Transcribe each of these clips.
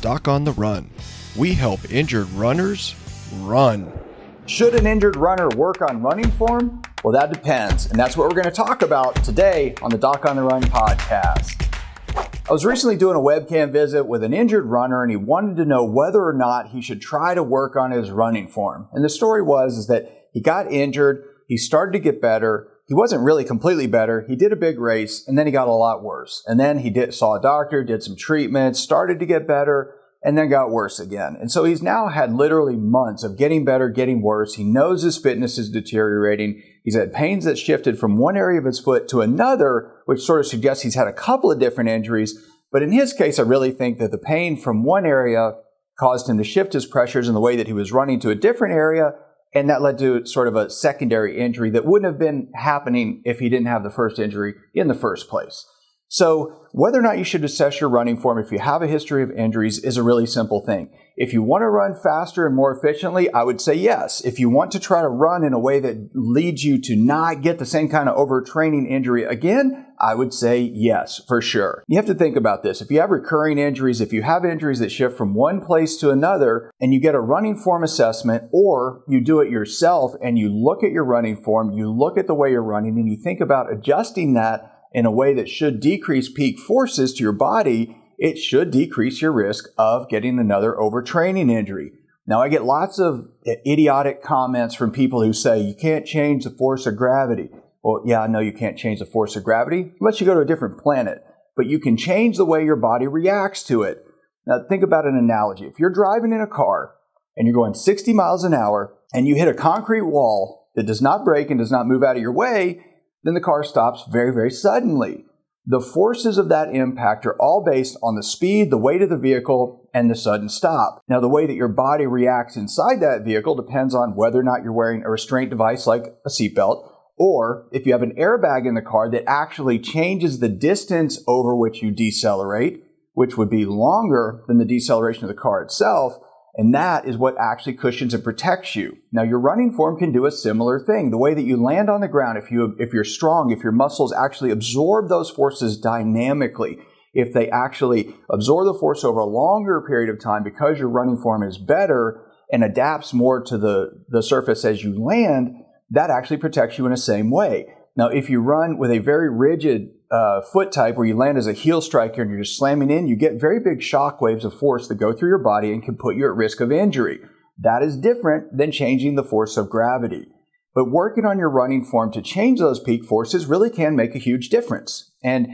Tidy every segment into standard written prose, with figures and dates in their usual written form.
Doc on the Run. We help injured runners run. Should an injured runner work on running form? Well, that depends, and that's what we're going to talk about today on the Doc on the Run podcast. I was recently doing a webcam visit with an injured runner, and he wanted to know whether or not he should try to work on his running form. And the story was that he got injured, he started to get better, he wasn't really completely better, he did a big race, and then he got a lot worse. And then he saw a doctor, did some treatments, started to get better, and then got worse again. And so he's now had literally months of getting better, getting worse. He knows his fitness is deteriorating. He's had pains that shifted from one area of his foot to another, which sort of suggests he's had a couple of different injuries. But in his case, I really think that the pain from one area caused him to shift his pressures in the way that he was running to a different area, and that led to sort of a secondary injury that wouldn't have been happening if he didn't have the first injury in the first place. So whether or not you should assess your running form if you have a history of injuries is a really simple thing. If you want to run faster and more efficiently, I would say yes. If you want to try to run in a way that leads you to not get the same kind of overtraining injury again, I would say yes, for sure. You have to think about this. If you have recurring injuries, if you have injuries that shift from one place to another, and you get a running form assessment, or you do it yourself and you look at your running form, you look at the way you're running, and you think about adjusting that in a way that should decrease peak forces to your body, it should decrease your risk of getting another overtraining injury. Now, I get lots of idiotic comments from people who say, you can't change the force of gravity. Well, yeah, I know you can't change the force of gravity unless you go to a different planet, but you can change the way your body reacts to it. Now, think about an analogy. If you're driving in a car and you're going 60 miles an hour and you hit a concrete wall that does not break and does not move out of your way, then the car stops very, very suddenly. The forces of that impact are all based on the speed, the weight of the vehicle, and the sudden stop. Now, the way that your body reacts inside that vehicle depends on whether or not you're wearing a restraint device like a seatbelt, or if you have an airbag in the car that actually changes the distance over which you decelerate, which would be longer than the deceleration of the car itself, and that is what actually cushions and protects you. Now, your running form can do a similar thing. The way that you land on the ground, if you're strong, if your muscles actually absorb those forces dynamically, if they actually absorb the force over a longer period of time because your running form is better and adapts more to the surface as you land, that actually protects you in the same way. Now, if you run with a very rigid foot type where you land as a heel striker and you're just slamming in, you get very big shock waves of force that go through your body and can put you at risk of injury. That is different than changing the force of gravity. But working on your running form to change those peak forces really can make a huge difference. And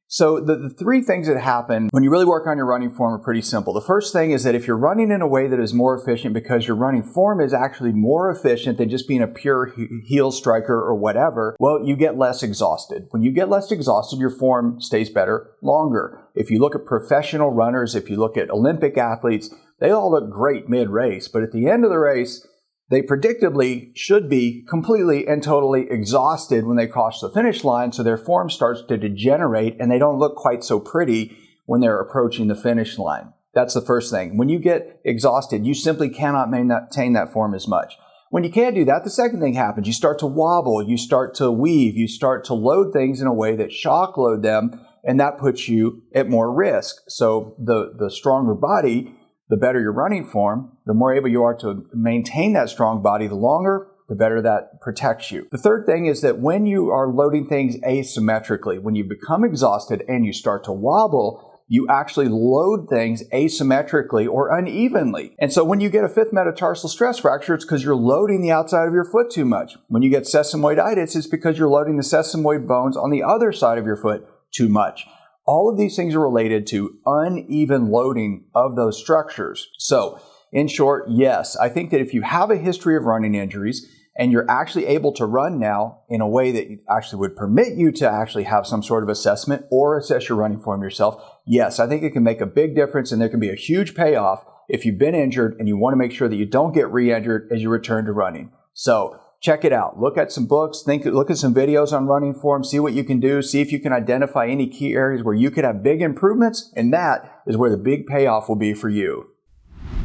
so the three things that happen when you really work on your running form are pretty simple. The first thing is that if you're running in a way that is more efficient because your running form is actually more efficient than just being a pure heel striker or whatever, well, you get less exhausted. When you get less exhausted, your form stays better longer. If you look at professional runners, if you look at Olympic athletes, they all look great mid-race, but at the end of the race, they predictably should be completely and totally exhausted when they cross the finish line, so their form starts to degenerate and they don't look quite so pretty when they're approaching the finish line. That's the first thing. When you get exhausted, you simply cannot maintain that form as much. When you can't do that, the second thing happens. You start to wobble, you start to weave, you start to load things in a way that shock load them, and that puts you at more risk. So the stronger body, the better your running form, the more able you are to maintain that strong body, the longer, the better that protects you. The third thing is that when you are loading things asymmetrically, when you become exhausted and you start to wobble, you actually load things asymmetrically or unevenly. And so when you get a fifth metatarsal stress fracture, it's because you're loading the outside of your foot too much. When you get sesamoiditis, it's because you're loading the sesamoid bones on the other side of your foot too much. All of these things are related to uneven loading of those structures. So, in short, yes, I think that if you have a history of running injuries and you're actually able to run now in a way that actually would permit you to actually have some sort of assessment or assess your running form yourself, yes, I think it can make a big difference and there can be a huge payoff if you've been injured and you want to make sure that you don't get re-injured as you return to running. So, check it out. Look at some books, look at some videos on running form, see what you can do, see if you can identify any key areas where you could have big improvements, and that is where the big payoff will be for you.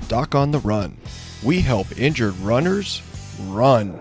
Doc on the Run. We help injured runners run.